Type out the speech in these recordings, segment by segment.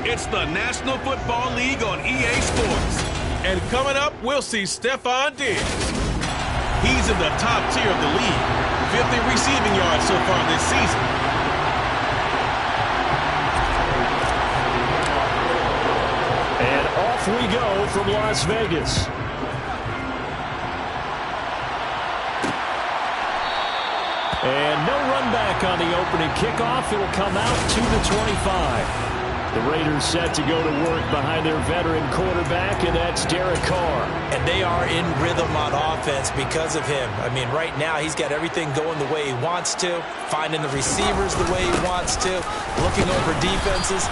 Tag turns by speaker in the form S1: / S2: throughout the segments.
S1: It's the National Football League on EA Sports. And coming up, we'll see Stephon Diggs. He's in the top tier of the league, 50 receiving yards so far this season.
S2: And off we go from Las Vegas. And no run back on the opening kickoff. It'll come out to the 25. The Raiders set to go to work behind their veteran quarterback, and that's Derek Carr.
S3: And they are in rhythm on offense because of him. I mean, right now he's got everything going the way he wants to, finding the receivers the way he wants to, looking over defenses.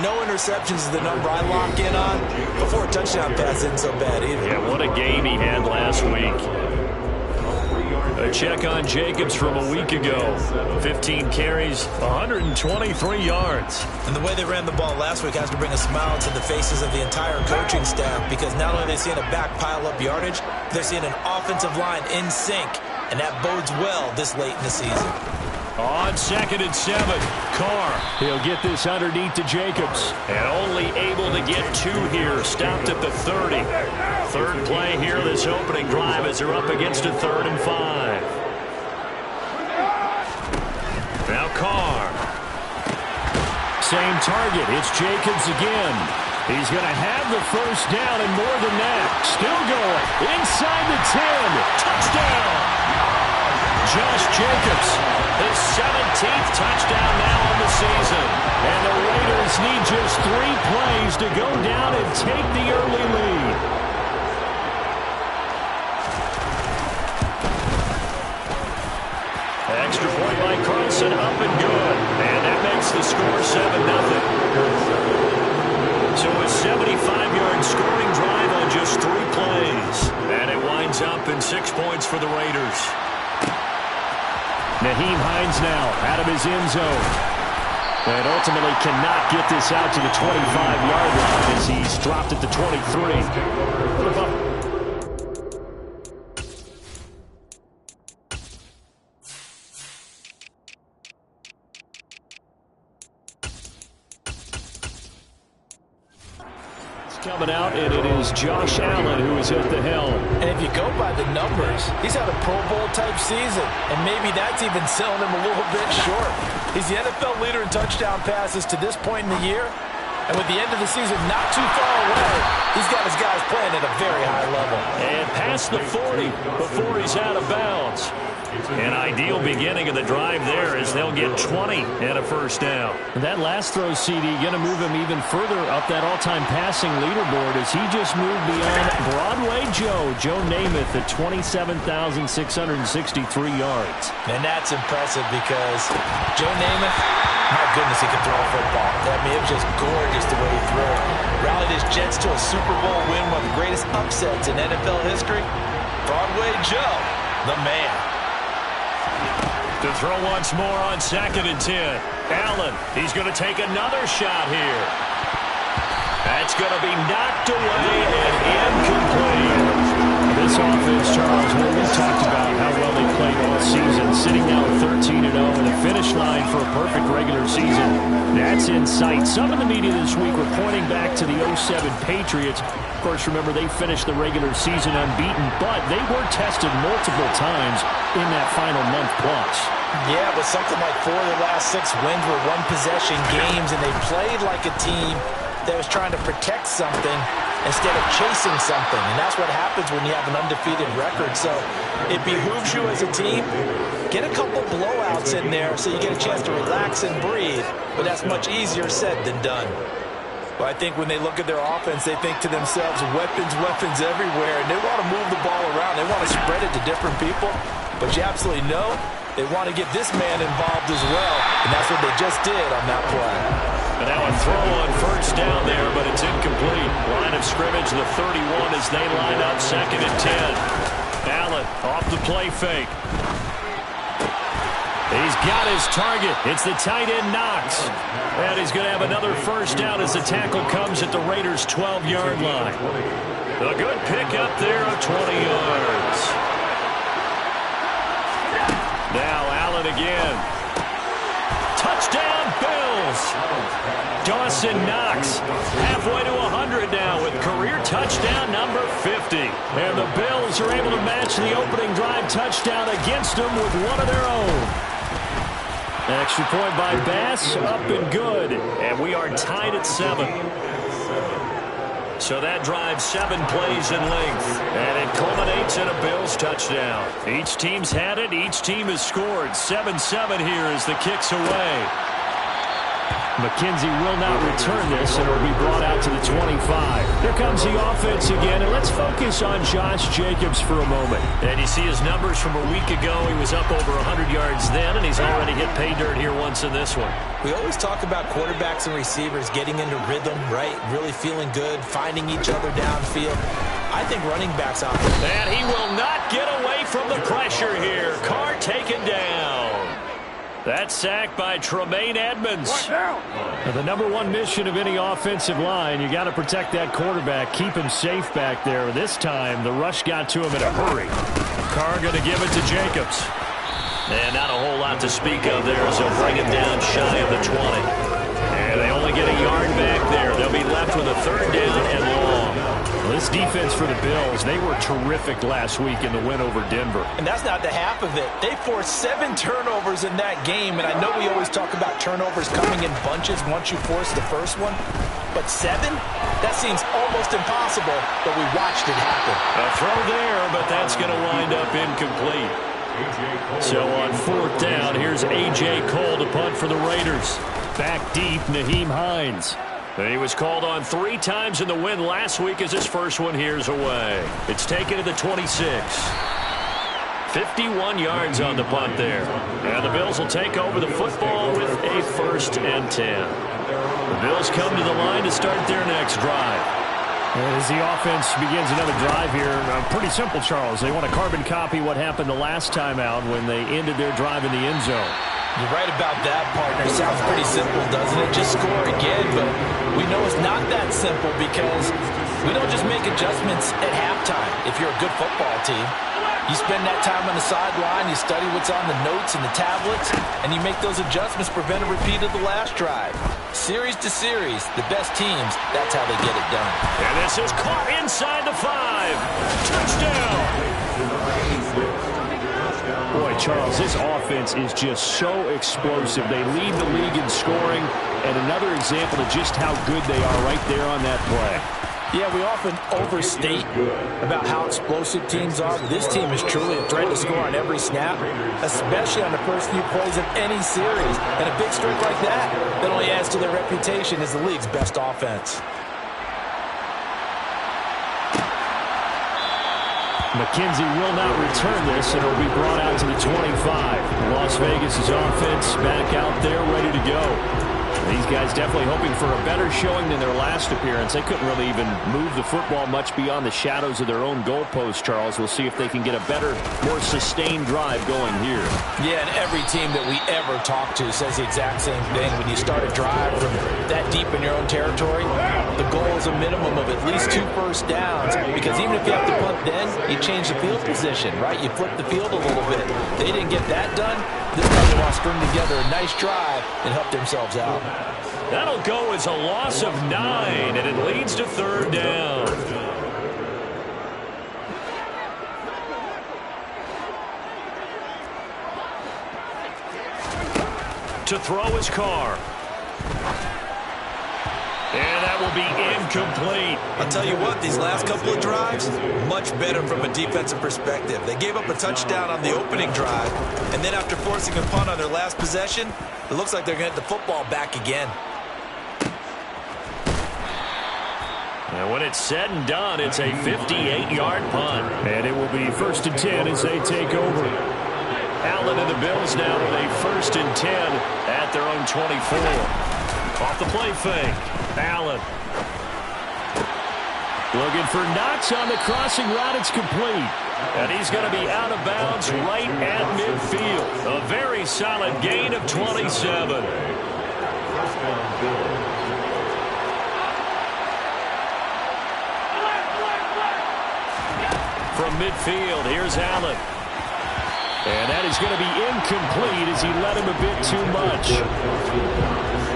S3: No interceptions is the number I lock in on. Before a touchdown pass isn't so bad either.
S2: Yeah, what a game he had last week. A check on Jacobs from a week ago. 15 carries, 123 yards.
S3: And the way they ran the ball last week has to bring a smile to the faces of the entire coaching staff, because not only are they seeing a back pile up yardage, they're seeing an offensive line in sync, and that bodes well this late in the season.
S2: On 2nd and 7, Carr. He'll get this underneath to Jacobs. And only able to get 2 here. Stopped at the 30. Third play here this opening drive as they're up against a 3rd and 5. Now Carr. Same target. It's Jacobs again. He's going to have the first down and more than that. Still going. Inside the 10. Touchdown. Josh Jacobs, his 17th touchdown now on the season. And the Raiders need just 3 plays to go down and take the early lead. Extra point by Carlson, up and good. And that makes the score 7-0. So a 75-yard scoring drive on just 3 plays. And it winds up in 6 points for the Raiders. Nyheim Hines now out of his end zone. And ultimately cannot get this out to the 25-yard line as he's dropped at the 23. Coming out, and it is Josh Allen who is at the helm.
S3: And if you go by the numbers, he's had a Pro Bowl-type season, and maybe that's even selling him a little bit short. He's the NFL leader in touchdown passes to this point in the year, and with the end of the season not too far away, he's got his guys playing at a very high level.
S2: And past the 40 before he's out of bounds. An ideal beginning of the drive there as they'll get 20 and a first down. And that last throw, CD, going to move him even further up that all-time passing leaderboard as he just moved beyond Broadway Joe Namath at 27,663 yards.
S3: And that's impressive because Joe Namath, my goodness, he could throw a football. I mean, it was just gorgeous the way he threw it. Rallied his Jets to a Super Bowl win, one of the greatest upsets in NFL history. Broadway Joe, the man.
S2: To throw once more on 2nd and 10. Allen, he's going to take another shot here. That's going to be knocked away and incomplete. This offense, Charles, what we talked about how well they played all season, sitting now at 13-0 and a finish line for a perfect regular season. That's in sight. Some of the media this week were pointing back to the 07 Patriots. Of course, remember, they finished the regular season unbeaten, but they were tested multiple times in that final month plus.
S3: Yeah, but something like 4 of the last 6 wins were one-possession games, and they played like a team that was trying to protect something instead of chasing something. And that's what happens when you have an undefeated record. So it behooves you as a team, get a couple blowouts in there so you get a chance to relax and breathe. But that's much easier said than done. Well, I think when they look at their offense, they think to themselves, weapons everywhere, and they want to move the ball around. They want to spread it to different people. But you absolutely know they want to get this man involved as well, and that's what they just did on that play.
S2: And now a throw on first down there, but it's incomplete. Line of scrimmage, the 31 as they line up 2nd and 10. Allen off the play fake. He's got his target. It's the tight end Knox. And he's going to have another first down as the tackle comes at the Raiders' 12-yard line. A good pickup there of 20 yards. Now Allen again. Touchdown, Bills. Dawson Knox halfway to 100 now with career touchdown number 50. And the Bills are able to match the opening drive touchdown against them with one of their own. Extra point by Bass, up and good. And we are tied at 7. So that drives 7 plays in length. And it culminates in a Bills touchdown. Each team's had it. Each team has scored. 7-7 here as the kick's away. McKenzie will not return this, and it will be brought out to the 25. Here comes the offense again, and let's focus on Josh Jacobs for a moment. And you see his numbers from a week ago. He was up over 100 yards then, and he's already hit pay dirt here once in this one.
S3: We always talk about quarterbacks and receivers getting into rhythm, right? Really feeling good, finding each other downfield. I think running backs out there.
S2: And he will not get away from the pressure here. Carr taken down. That sack by Tremaine Edmonds. Now, the number one mission of any offensive line, you got to protect that quarterback, keep him safe back there. This time, the rush got to him in a hurry. Carr going to give it to Jacobs. And not a whole lot to speak of there as they'll bring him down shy of the 20. And they only get a yard back there. They'll be left with a 3rd down and long. Well, this defense for the Bills, they were terrific last week in the win over Denver.
S3: And that's not the half of it. They forced 7 turnovers in that game, and I know we always talk about turnovers coming in bunches once you force the first one, but 7? That seems almost impossible, but we watched it happen.
S2: A throw there, but that's going to wind up incomplete. So on 4th down, here's A.J. Cole to punt for the Raiders. Back deep, Nyheim Hines. He was called on 3 times in the win last week as his first one here's away. It's taken to the 26. 51 yards on the punt there. And the Bills will take over the football with a 1st and 10. The Bills come to the line to start their next drive. As the offense begins another drive here, pretty simple, Charles. They want to carbon copy what happened the last time out when they ended their drive in the end zone.
S3: You're right about that, partner. Sounds pretty simple, doesn't it? Just score again, but we know it's not that simple because we don't just make adjustments at halftime if you're a good football team. You spend that time on the sideline, you study what's on the notes and the tablets, and you make those adjustments, prevent a repeat of the last drive. Series to series, the best teams, that's how they get it done.
S2: And this is caught inside the 5. Touchdown! Boy, Charles, this offense is just so explosive. They lead the league in scoring, and another example of just how good they are right there on that play.
S3: Yeah, we often overstate about how explosive teams are, but this team is truly a threat to score on every snap, especially on the first few plays of any series. And a big streak like that only adds to their reputation as the league's best offense.
S2: McKenzie will not return this, and it will be brought out to the 25. Las Vegas' offense back out there ready to go. These guys definitely hoping for a better showing than their last appearance. They couldn't really even move the football much beyond the shadows of their own goalpost, Charles. We'll see if they can get a better, more sustained drive going here. Yeah, and every team that we ever talk to says the exact same thing. When you start a drive from that deep in your own territory, the goal is a minimum of at least 2 first downs, because even if you have to punt then, you change the field position, right? You flip the field a little bit. They didn't get that done. This time they want to string together a nice drive and help themselves out. That'll go as a loss of 9, and it leads to 3rd down. To throw is Carr. And that will be incomplete.
S4: I'll tell you what, these last couple of drives, much better from a defensive perspective. They gave up a touchdown on the opening drive, and then after forcing a punt on their last possession, it looks like they're going to get the football back again.
S2: And when it's said and done, it's a 58-yard punt. And it will be 1st and 10 as they take over. Allen and the Bills now with a 1st and 10 at their own 24. Off the play fake. Allen. Looking for Knox on the crossing route. It's complete. And he's going to be out of bounds right at midfield. A very solid gain of 27. From midfield, here's Allen. And that is going to be incomplete as he let him a bit too much.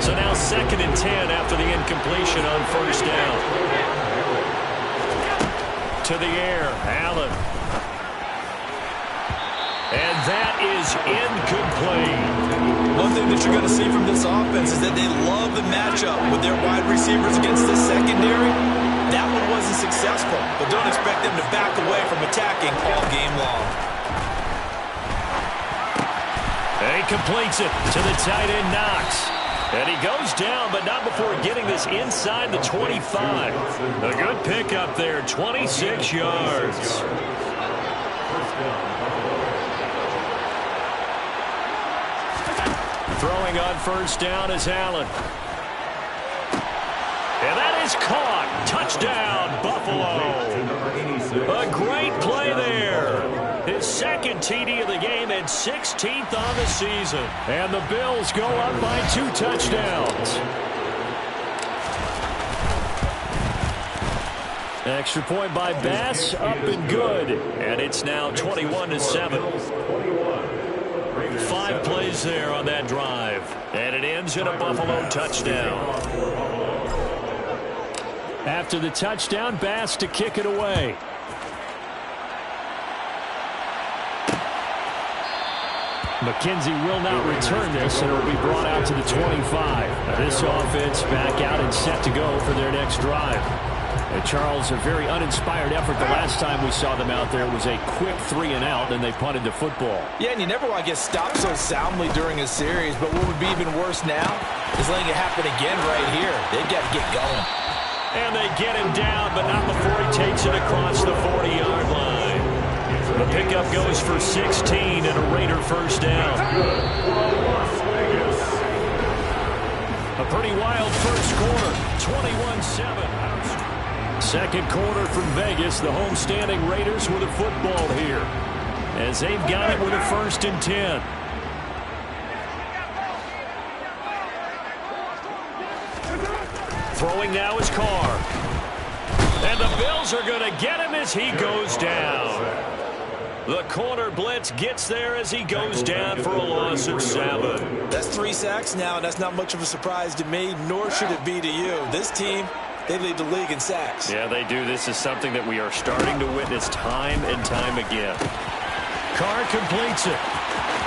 S2: So now 2nd and 10 after the incompletion on 1st down. To the air, Allen. And that is incomplete.
S4: One thing that you're going to see from this offense is that they love the matchup with their wide receivers against the secondary. That one wasn't successful, but don't expect them to back away from attacking all game long.
S2: And he completes it to the tight end, Knox. And he goes down, but not before getting this inside the 25. A good pickup there, 26 yards. Throwing on 1st down is Allen. And that is caught. Touchdown, Buffalo. A great play there. His 2nd TD of the game and 16th on the season. And the Bills go up by 2 touchdowns. Extra point by Bass, up and good. And it's now 21-7. 5 plays there on that drive. And it ends in a Buffalo touchdown. After the touchdown, Bass to kick it away. McKenzie will not return this, and it will be brought out to the 25. Now this offense back out and set to go for their next drive. Charles, a very uninspired effort the last time we saw them out there. It was a quick 3-and-out, and they punted the football.
S3: Yeah, and you never want to get stopped so soundly during a series, but what would be even worse now is letting it happen again right here. They've got to get going.
S2: And they get him down, but not before he takes it across the 40-yard line. The pickup goes for 16 and a Raider 1st down. A pretty wild first quarter, 21-7. 2nd quarter from Vegas, the homestanding Raiders with a football here, as they've got it with a 1st and 10. Throwing now is Carr. And the Bills are going to get him as he goes down. The corner blitz gets there as he goes down for a loss of 7.
S4: That's 3 sacks now, and that's not much of a surprise to me, nor should it be to you. This team, they lead the league in sacks.
S2: Yeah, they do. This is something that we are starting to witness time and time again. Carr completes it.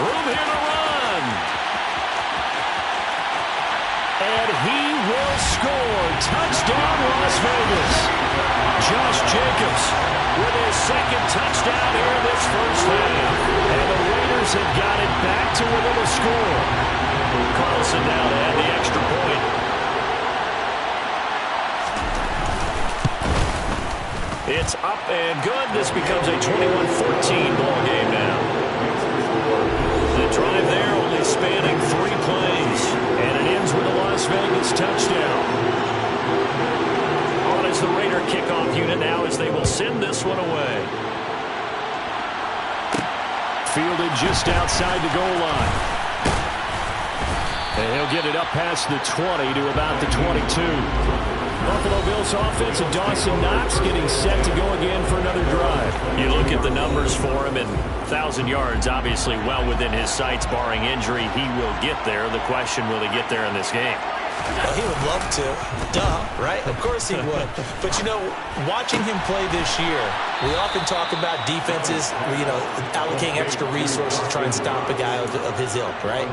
S2: Room here to run. And he will score. Touchdown, Las Vegas. Josh Jacobs with his 2nd touchdown here in this 1st half. And the Raiders have got it back to within a score. Carlson now to add the extra point. It's up and good. This becomes a 21-14 ball game now. The drive there only spanning 3 plays. And it ends with a Las Vegas touchdown. On as the Raider kickoff unit now as they will send this one away. Fielded just outside the goal line. And he'll get it up past the 20 to about the 22. Buffalo Bills offense and Dawson Knox getting set to go again for another drive. You look at the numbers for him, and 1,000 yards obviously well within his sights, barring injury. He will get there. The question, will he get there in this game?
S4: Well, he would love to. Duh, right? Of course he would. But, you know, watching him play this year, we often talk about defenses, allocating extra resources to try and stop a guy of his ilk, right?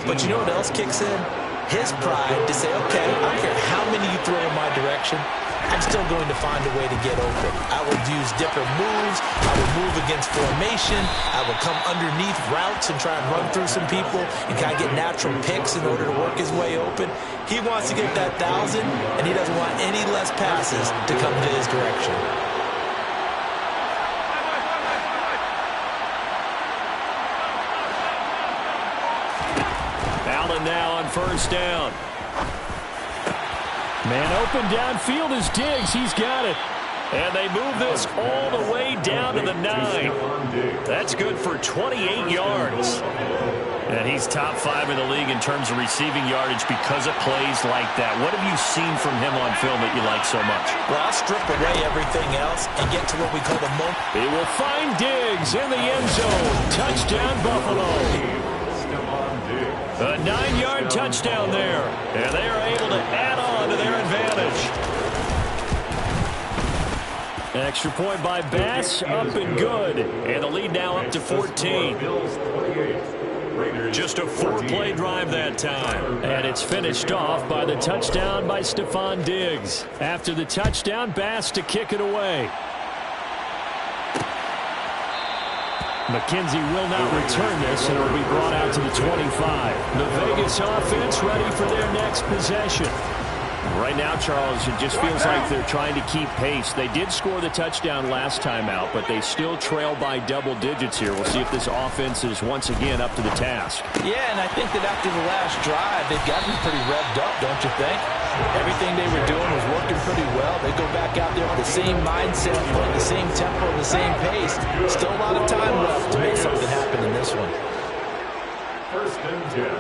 S4: But you know what else kicks in? His pride to say, okay, I don't care how many you throw in my direction, I'm still going to find a way to get open. I will use different moves. I will move against formation. I will come underneath routes and try and run through some people and kind of get natural picks in order to work his way open. He wants to get that 1,000, and he doesn't want any less passes to come to his direction.
S2: Allen now on 1st down. Man open downfield is Diggs. He's got it. And they move this all the way down to the 9. That's good for 28 yards. And he's top 5 in the league in terms of receiving yardage because of plays like that. What have you seen from him on film that you like so much?
S4: Well, I'll strip away everything else and get to what we call the moment.
S2: He will find Diggs in the end zone. Touchdown, Buffalo. A 9-yard touchdown there. And they are able to add on to their advantage. Extra point by Bass, up and good. And the lead now up to 14. Just a 4-play drive that time. And it's finished off by the touchdown by Stefon Diggs. After the touchdown, Bass to kick it away. McKenzie will not return this, and it will be brought out to the 25. The Vegas offense ready for their next possession.
S5: Right now, Charles, it just feels like they're trying to keep pace. They did score the touchdown last time out, but they still trail by double digits here. We'll see if this offense is once again up to the task.
S3: Yeah, and I think that after the last drive, they've got to be pretty revved up, don't you think? Everything they were doing was working pretty well. They go back out there with the same mindset, playing the same tempo, the same pace. Still a lot of time left to make something happen in this one.
S6: First and 10.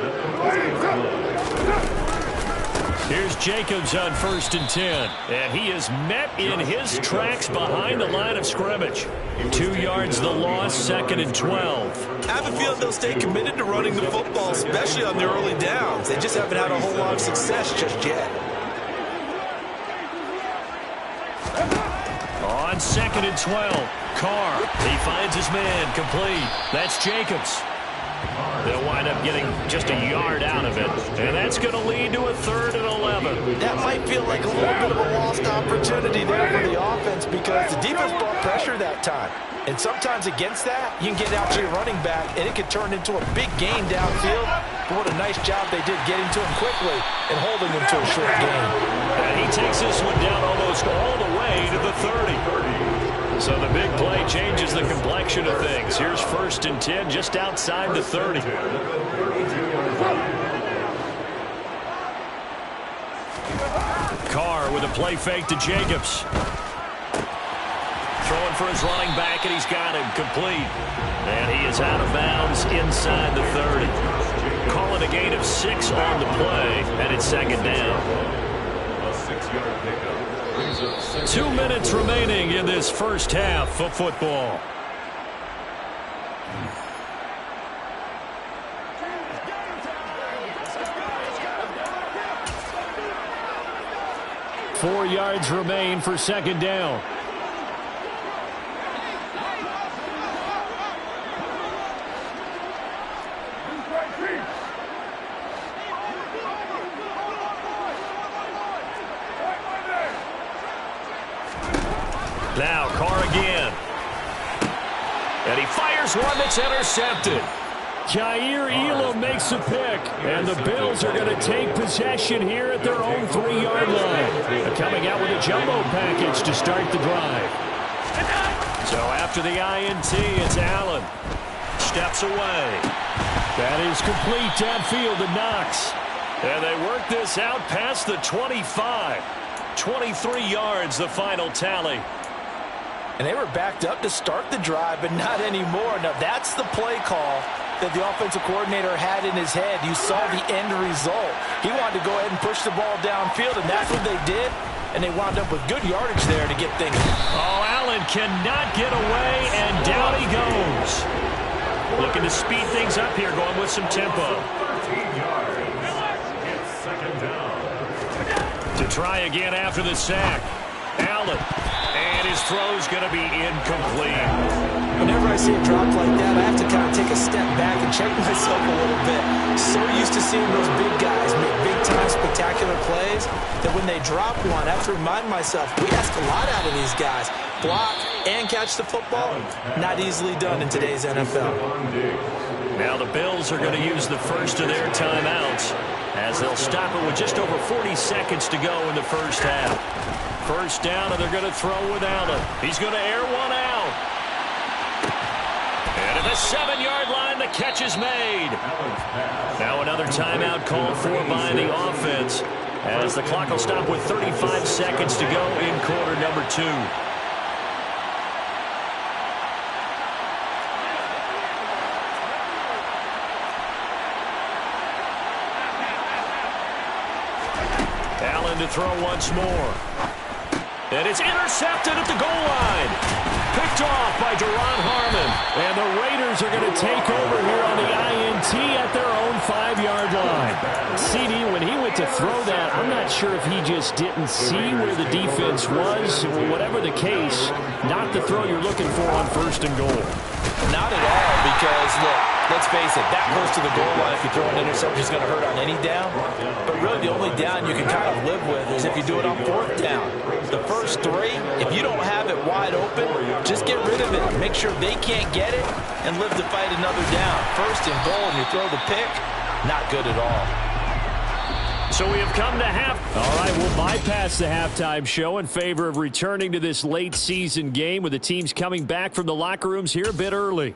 S2: Here's Jacobs on 1st and 10. And he is met in his tracks behind the line of scrimmage. 2 yards the loss, 2nd and 12.
S4: I have a feeling they'll stay committed to running the football, especially on their early downs. They just haven't had a whole lot of success just yet.
S2: On 2nd and 12, Carr. He finds his man complete. That's Jacobs. They'll wind up getting just a yard out of it. And that's going to lead to a 3rd and 11.
S3: That might feel like a little bit of a lost opportunity there for the offense because the defense brought pressure that time. And sometimes against that, you can get out to your running back, and it could turn into a big gain downfield. But what a nice job they did getting to him quickly and holding him to a short gain.
S2: And he takes this one down almost all the way to the 30. So the big play changes the complexion of things. Here's 1st and 10 just outside the 30. Carr with a play fake to Jacobs. Throwing for his running back, and he's got him complete. And he is out of bounds inside the 30. Calling a gain of 6 on the play, and it's 2nd down.
S6: A 6-yard pickup.
S2: 2 minutes remaining in this first half of football. Four yards remain for 2nd down. Now Carr again. And he fires one that's intercepted. Jair Elam makes a pick. And the Bills are going to take possession here at their own 3-yard line. They're coming out with a jumbo package to start the drive. So after the INT, it's Allen. Steps away. That is complete downfield to Knox. And they work this out past the 25. 23 yards, the final tally.
S3: And they were backed up to start the drive, but not anymore. Now, that's the play call that the offensive coordinator had in his head. You saw the end result. He wanted to go ahead and push the ball downfield, and that's what they did. And they wound up with good yardage there to get things.
S2: Oh, Allen cannot get away, and down he goes. Looking to speed things up here, going with some tempo.
S6: 13 yards. It's 2nd down.
S2: To try again after the sack. Allen. And his throw's going to be incomplete.
S3: Whenever I see a drop like that, I have to kind of take a step back and check myself a little bit. So used to seeing those big guys make big-time spectacular plays that when they drop one, I have to remind myself, we ask a lot out of these guys. Block and catch the football, not easily done in today's NFL.
S2: Now the Bills are going to use the first of their timeouts as they'll stop it with just over 40 seconds to go in the first half. First down, and they're going to throw with Allen. He's going to air one out. And at the 7-yard line, the catch is made. Now another timeout called for by the offense as the clock will stop with 35 seconds to go in quarter number 2. Allen to throw once more. And it's intercepted at the goal line.
S5: Picked off by Duron Harmon. And the Raiders are going to take over here on the INT at their own 5-yard line. CD, when he went to throw that, I'm not sure if he just didn't see where the defense was, or whatever the case, not the throw you're looking for on 1st and goal.
S3: Not at all, because, look, let's face it, that close to the goal line, if you throw an interception, is going to hurt on any down. But really, the only down you can kind of live with is if you do it on 4th down. The first 3, if you don't have it wide open, just get rid of it. Make sure they can't get it and live to fight another down. 1st and goal, and you throw the pick, not good at all.
S5: So we have come to half. All right, we'll bypass the halftime show in favor of returning to this late season game with the teams coming back from the locker rooms here a bit early.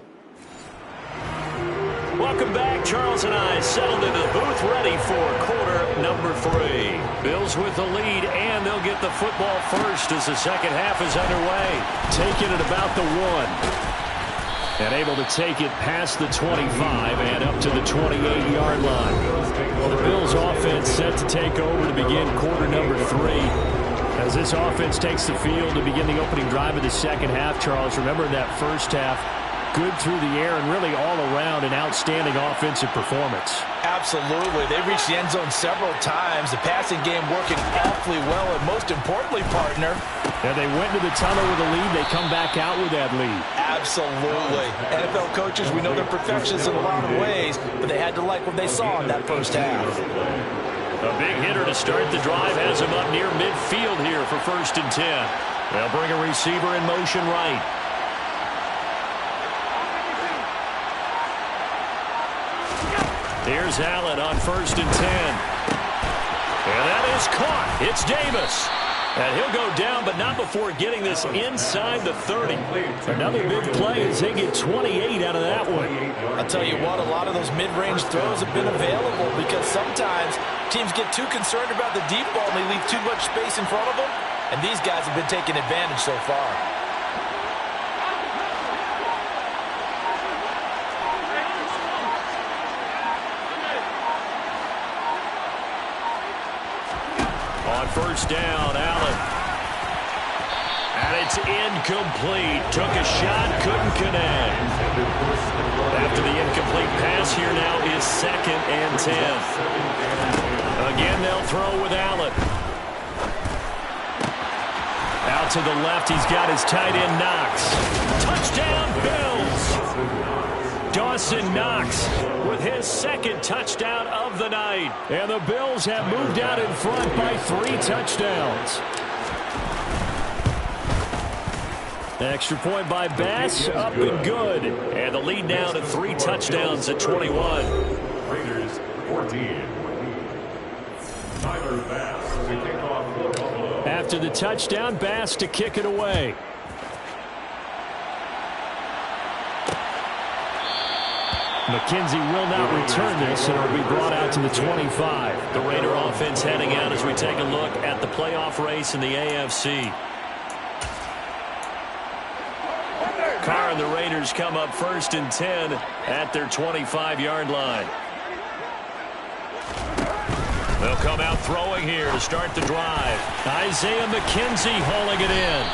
S5: Welcome back. Charles and I settled into the booth ready for quarter number 3. Bills with the lead, and they'll get the football first as the second half is underway. Taking it about the 1. And able to take it past the 25 and up to the 28-yard line. Well, the Bills offense set to take over to begin quarter number 3. As this offense takes the field to begin the opening drive of the second half, Charles, remember in that first half, good through the air and really all around an outstanding offensive performance.
S3: Absolutely. They reached the end zone several times. The passing game working awfully well, and most importantly, partner.
S5: And they went to the tunnel with a lead. They come back out with that lead.
S3: Absolutely. NFL coaches, we know they're perfectionists in a lot of ways, but they had to like what they saw in that first half.
S5: A big hitter to start the drive has him up near midfield here for 1st and 10. They'll bring a receiver in motion right. Here's Allen on 1st and 10. And that is caught. It's Davis. And he'll go down, but not before getting this inside the 30. Another big play as they get 28 out of that one.
S3: I'll tell you what, a lot of those mid-range throws have been available because sometimes teams get too concerned about the deep ball and they leave too much space in front of them. And these guys have been taking advantage so far.
S5: On 1st down, Allen. And it's incomplete. Took a shot, couldn't connect. After the incomplete pass, here now is 2nd and 10. Again, they'll throw with Allen. Out to the left, he's got his tight end, Knox. Touchdown, Bills! Dawson Knox with his 2nd touchdown of the night. And the Bills have moved out in front by 3 touchdowns. Extra point by Bass, up and good. And the lead now to 3 touchdowns at 21.
S6: Raiders 14. Tyler Bass to kick off for Buffalo.
S5: After the touchdown, Bass to kick it away. McKenzie will not return this, and it'll be brought out to the 25. The Raider offense heading out as we take a look at the playoff race in the AFC. Carr and the Raiders come up 1st and 10 at their 25-yard line. They'll come out throwing here to start the drive. Isaiah McKenzie hauling it in.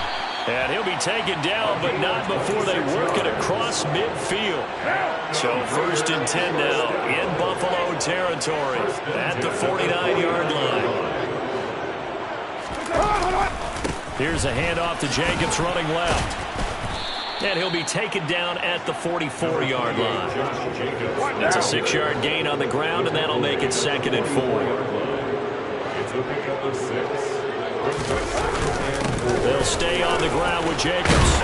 S5: And he'll be taken down, but not before they work it across midfield. So 1st and 10 now in Buffalo territory at the 49-yard line. Here's a handoff to Jacobs running left. And he'll be taken down at the 44-yard line. That's a 6-yard gain on the ground, and that'll make it 2nd and 4.
S6: It's a pickup of 6.
S5: They'll stay on the ground with Jacobs.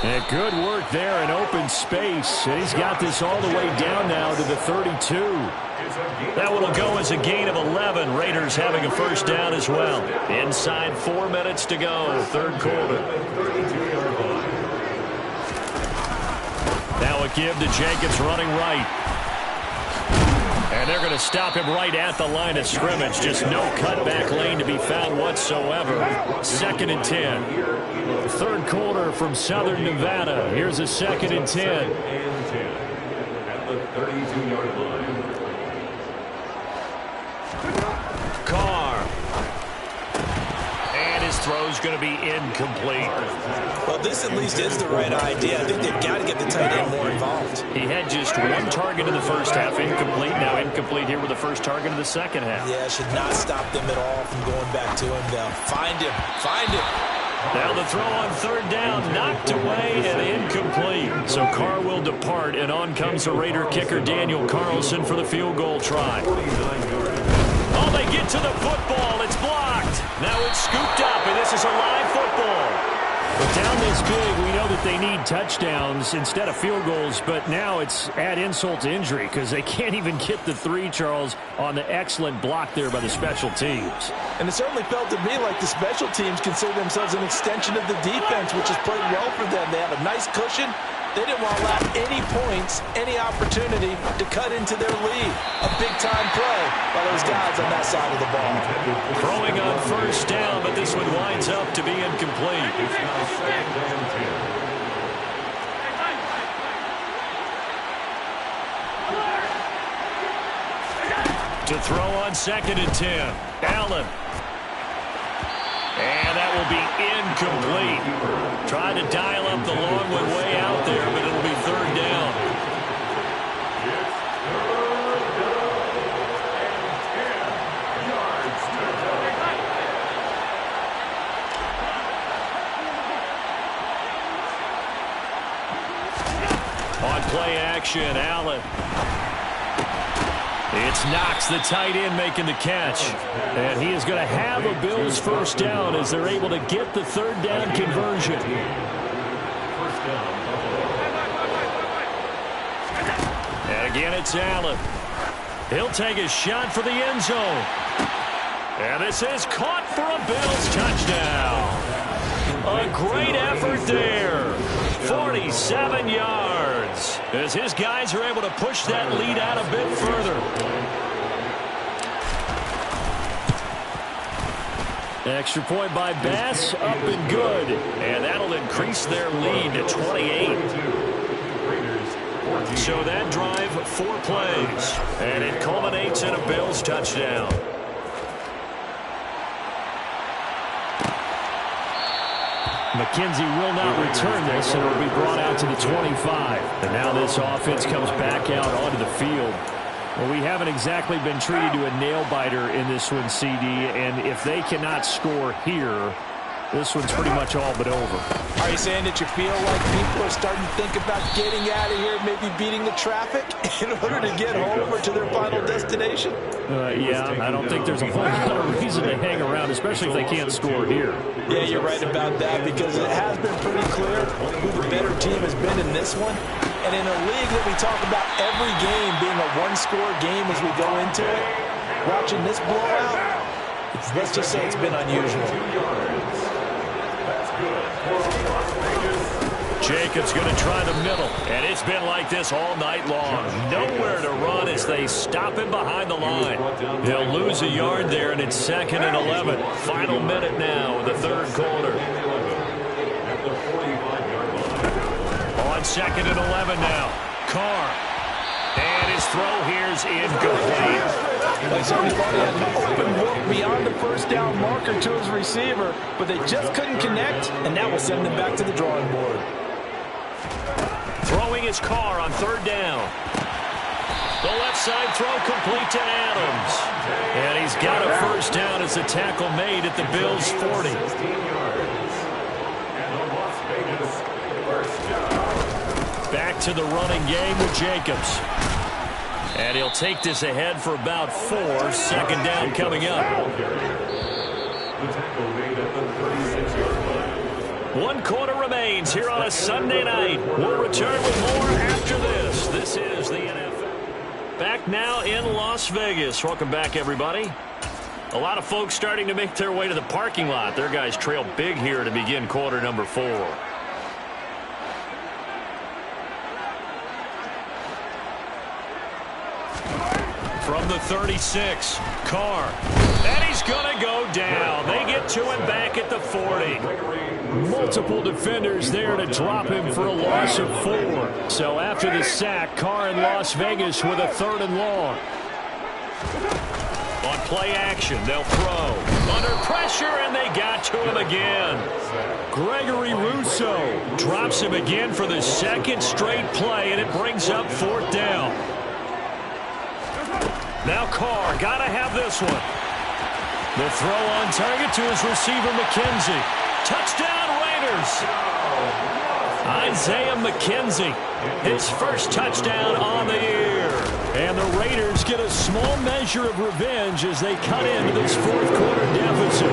S5: And good work there in open space. And he's got this all the way down now to the 32. That one will go as a gain of 11. Raiders having a 1st down as well. Inside 4 minutes to go, 3rd quarter. Now a give to Jacobs running right. And they're going to stop him right at the line of scrimmage. Just no cutback lane to be found whatsoever. 2nd and 10. 3rd quarter from Southern Nevada. Here's a 2nd and 10.
S6: At the 32-yard line.
S5: Carr. And his throw is going to be incomplete.
S4: Well, this at least is the right idea. I think they've got to get the tight end more involved.
S5: He had just one target in the first half, incomplete. Now incomplete here with the first target of the second half.
S4: Yeah, should not stop them at all from going back to him. They'll find him. Find him.
S5: Now the throw on third down, knocked away and incomplete. So Carr will depart, and on comes the Raider kicker Daniel Carlson for the field goal try. Oh, they get to the football. It's blocked. Now it's scooped up, and this is a live football. But down this big, we know that they need touchdowns instead of field goals, but now it's add insult to injury because they can't even get the three, Charles, on the excellent block there by the special teams.
S3: And it certainly felt to me like the special teams consider themselves an extension of the defense, which has played well for them. They have a nice cushion. They didn't want to allow any points, any opportunity to cut into their lead. A big-time play by those guys on that side of the ball.
S5: Throwing on first down, but this one winds up to be incomplete. To throw on 2nd and 10. Allen. And that will be incomplete. Trying to dial up the long one way out there, but it'll be third down. On play action, Allen. It's Knox, the tight end, making the catch. And he is going to have a Bills first down as they're able to get the third down conversion. And again, it's Allen. He'll take a shot for the end zone. And this is caught for a Bills touchdown. A great effort there. 47 yards as his guys are able to push that lead out a bit further. Extra point by Bass, up and good. And that'll increase their lead to 28. So that drive, 4 plays. And it culminates in a Bills touchdown. McKenzie will not return this, and it will be brought out to the 25. And now this offense comes back out onto the field. Well, we haven't exactly been treated to a nail-biter in this one, CD, and if they cannot score here, this one's pretty much all but over.
S3: Are you saying that you feel like people are starting to think about getting out of here, maybe beating the traffic in order to get home or to their final destination?
S5: Yeah, I don't think there's a whole lot of reason to hang around, especially if they can't score here.
S3: Yeah, you're right about that because it has been pretty clear who the better team has been in this one. And in a league that we talk about every game being a one-score game as we go into it, watching this blowout, let's just say it's been unusual.
S5: Jacobs going to try the middle, and it's been like this all night long. Nowhere to run as they stop him behind the line. He'll lose a yard there, and it's 2nd and 11. Final minute now in the third quarter. On 2nd and 11 now. Carr. And his throw here's incomplete.
S3: Like somebody thought he had an open look beyond the first down marker to his receiver, but they just couldn't connect, and that will send them back to the drawing board.
S5: Throwing his Carr on third down. The left side throw complete to Adams. And he's got a first down as the tackle made at the Bills' 40. Back to the running game with Jacobs. And he'll take this ahead for about 4. 2nd down coming up. 1 quarter remains here on a Sunday night. We'll return with more after this. This is the NFL. Back now in Las Vegas. Welcome back, everybody. A lot of folks starting to make their way to the parking lot. Their guys trail big here to begin quarter number 4. From the 36, Carr. And he's going to go down. They get to him back at the 40. Multiple defenders there to drop him for a loss of 4. So after the sack, Carr in Las Vegas with a 3rd and long. On play action, they'll throw. Under pressure, and they got to him again. Gregory Rousseau drops him again for the second straight play, and it brings up 4th down. Now Carr, got to have this one. The throw on target to his receiver, McKenzie. Touchdown, Raiders. Isaiah McKenzie, his first touchdown on the year. And the Raiders get a small measure of revenge as they cut into this 4th quarter deficit.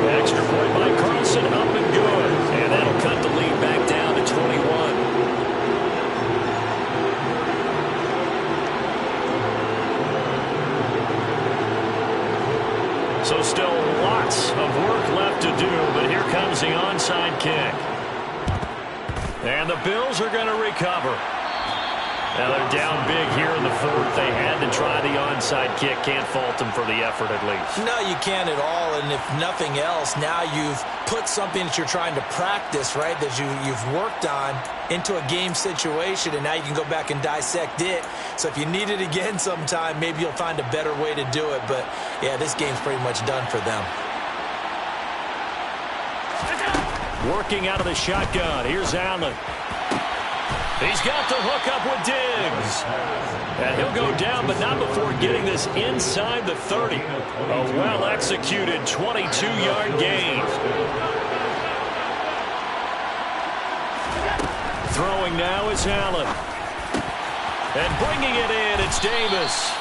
S5: Extra point by Carlson, up and good. And that'll cut the lead back down to 21. So still lots of work left to do, but here comes the onside kick. And the Bills are going to recover. Now they're down big here in the 4th. They had to try the onside kick. Can't fault them for the effort at least.
S3: No, you can't at all. And if nothing else, now you've put something that you're trying to practice, right, that you've worked on into a game situation, and now you can go back and dissect it. So if you need it again sometime, maybe you'll find a better way to do it. But, yeah, this game's pretty much done for them.
S5: Working out of the shotgun. Here's Allen. He's got the hook up with Diggs. And he'll go down, but not before getting this inside the 30. A well-executed 22-yard gain. Throwing now is Allen. And bringing it in, it's Davis.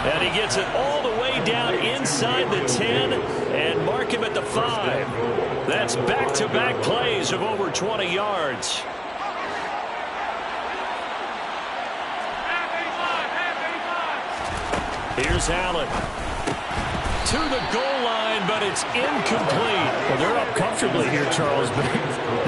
S5: And he gets it all the way down inside the 10 and mark him at the 5. That's back-to-back plays of over 20 yards. Here's Allen. To the goal line, but it's incomplete.
S2: Well, they're up comfortably here, Charles, but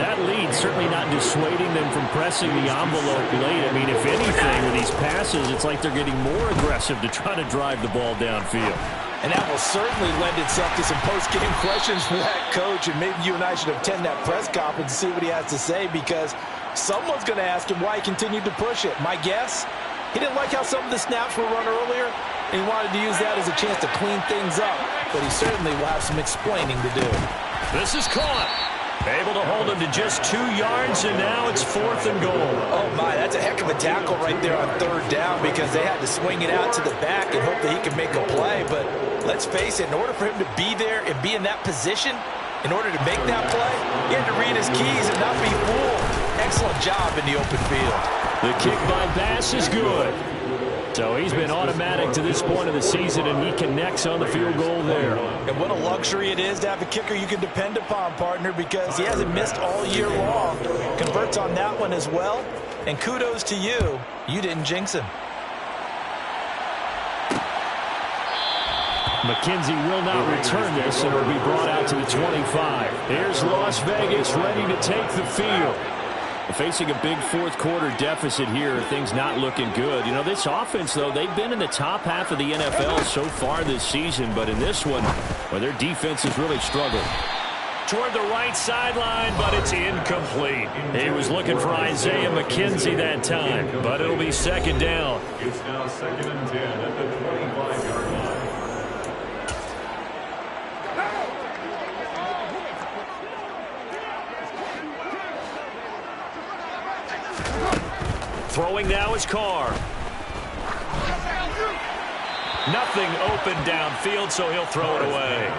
S2: that lead certainly not dissuading them from pressing the envelope late. I mean, if anything, with these passes, it's like they're getting more aggressive to try to drive the ball downfield.
S3: And that will certainly lend itself to some post-game questions for that coach, and maybe you and I should attend that press conference and see what he has to say, because someone's going to ask him why he continued to push it. My guess, he didn't like how some of the snaps were run earlier, and he wanted to use that as a chance to clean things up. But he certainly will have some explaining to do.
S5: This is caught. Able to hold him to just 2 yards, and now it's 4th and goal.
S3: Oh, my, that's a heck of a tackle right there on 3rd down, because they had to swing it out to the back and hope that he could make a play. But let's face it, in order for him to be there and be in that position, in order to make that play, he had to read his keys and not be fooled. Excellent job in the open field.
S5: The kick by Bass is good. So he's been automatic to this point of the season, and he connects on the field goal there.
S3: And what a luxury it is to have a kicker you can depend upon, partner, because he hasn't missed all year long. Converts on that one as well. And kudos to you. You didn't jinx him.
S5: McKenzie will not return this, and it will be brought out to the 25. Here's Las Vegas ready to take the field.
S2: Facing a big 4th quarter deficit here, things not looking good. You know, this offense, though, they've been in the top half of the NFL so far this season, but in this one, well, their defense has really struggled.
S5: Toward the right sideline, but it's incomplete. He was looking for Isaiah McKenzie that time, but it'll be 2nd down.
S6: It's now 2nd and 10 at the 25-yard line.
S5: Throwing now is Carr. Nothing open downfield, so he'll throw it away.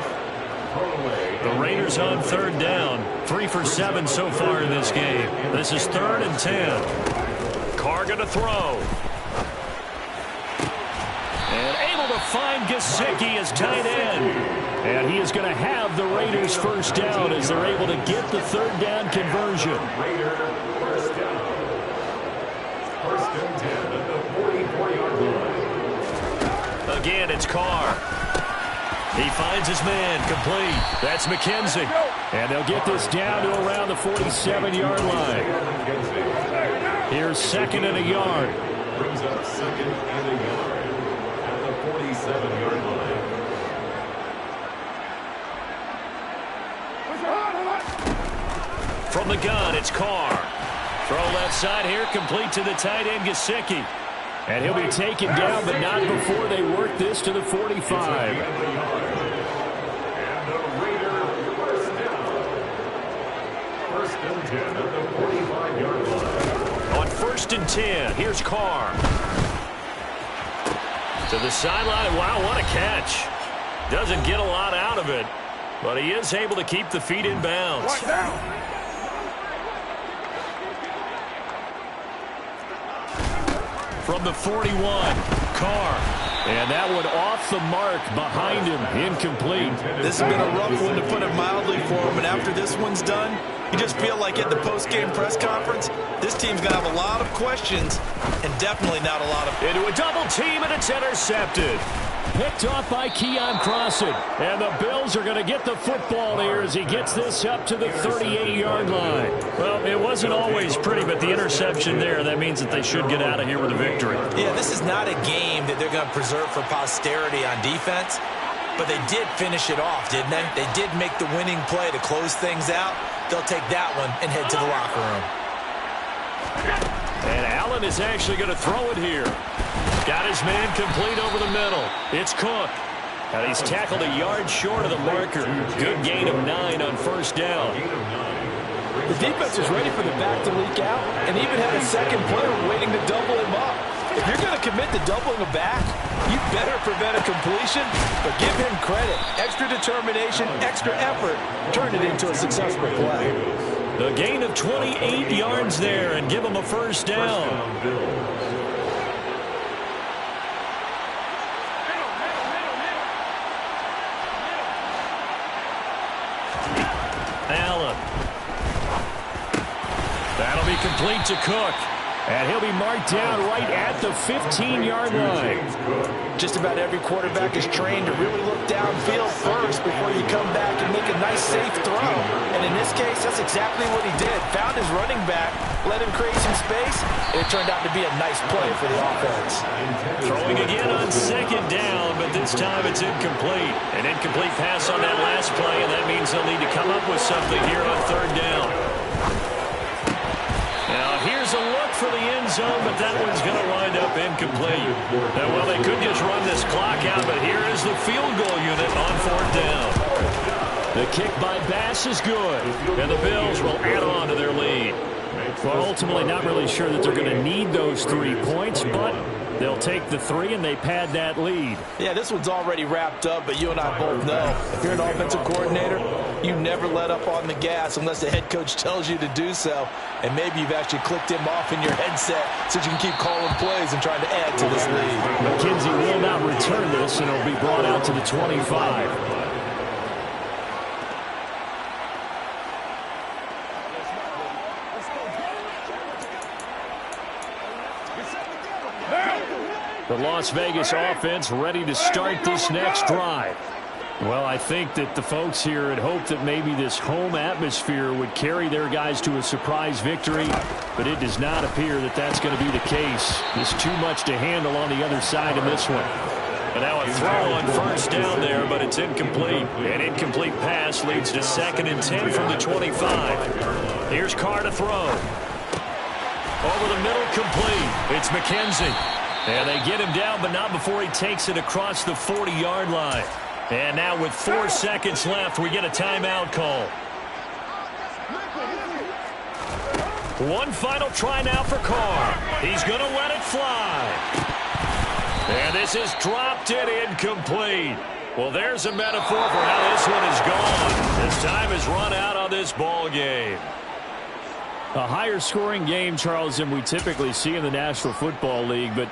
S5: The Raiders on 3rd down. 3 for 7 so far in this game. This is 3rd and 10. Carr going to throw. And able to find Gesicki as tight end. And he is going to have the Raiders 1st down as they're able to get the 3rd down conversion.
S6: Raider 1st down. 1st and 10 at the 44-yard line.
S5: Again, it's Carr. He finds his man, complete. That's McKenzie.
S2: And they'll get this down to around the 47-yard line.
S5: Here's 2nd and a yard.
S6: Brings up 2nd and a yard at the 47-yard line.
S5: From the gun, it's Carr. Throw left side here, complete to the tight end, Gesicki.
S2: And he'll be taken down, but not before they work this to the 45.
S6: And the Raider
S5: 1st and 10. Here's Carr. To the sideline. Wow, what a catch. Doesn't get a lot out of it, but he is able to keep the feet in bounds. From the 41, Carr. And that one off the mark behind him, incomplete.
S4: This has been a rough one, to put it mildly, for him. And after this one's done, you just feel like at the post-game press conference, this team's going to have a lot of questions and definitely not a lot of...
S5: Into a double team, and it's intercepted. Picked off by Keon Crossan. And the Bills are going to get the football here as he gets this up to the 38-yard line. Well, it wasn't always pretty, but the interception there, that means that they should get out of here with a victory.
S4: Yeah, this is not a game that they're going to preserve for posterity on defense, but they did finish it off, didn't they? They did make the winning play to close things out. They'll take that one and head to the locker room.
S5: And Allen is actually going to throw it here. Got his man complete over the middle. It's Cook. And he's tackled a yard short of the marker. Good gain of 9 on 1st down.
S3: The defense is ready for the back to leak out and even had a second player waiting to double him up. If you're going to commit to doubling a back, you better prevent a completion, but give him credit. Extra determination, extra effort, turned it into a successful play.
S5: The gain of 28 yards there and give him a 1st down. Allen. That'll be complete to Cook. And he'll be marked down right at the 15-yard line.
S3: Just about every quarterback is trained to really look downfield first before you come back and make a nice, safe throw. And in this case, that's exactly what he did. Found his running back, let him create some space, and it turned out to be a nice play for the offense.
S5: Throwing again on 2nd down, but this time it's incomplete. An incomplete pass on that last play, and that means they'll need to come up with something here on 3rd down. Now, here's a look for the end zone, but that one's going to wind up incomplete. Now, well, they could just run this clock out, but here is the field goal unit on 4th down. The kick by Bass is good, and the Bills will add on to their lead. Well, ultimately, not really sure that they're going to need those 3 points, but they'll take the 3, and they pad that lead.
S3: Yeah, this one's already wrapped up, but you and I both know if you're an offensive coordinator, you never let up on the gas unless the head coach tells you to do so. And maybe you've actually clicked him off in your headset so you can keep calling plays and trying to add to this lead.
S5: McKenzie will not return this, and it'll be brought out to the 25. The Las Vegas offense ready to start this next drive. Well, I think that the folks here had hoped that maybe this home atmosphere would carry their guys to a surprise victory, but it does not appear that that's going to be the case. There's too much to handle on the other side of this one. And now a throw on 1st down there, but it's incomplete. An incomplete pass leads to 2nd and 10 from the 25. Here's Carr to throw. Over the middle, complete. It's McKenzie. And they get him down, but not before he takes it across the 40-yard line. And now with 4 seconds left, we get a timeout call. One final try now for Carr. He's going to let it fly. And this is dropped in incomplete. Well, there's a metaphor for how this one is gone. This time has run out on this ball game. A higher scoring game, Charles, than we typically see in the National Football League, but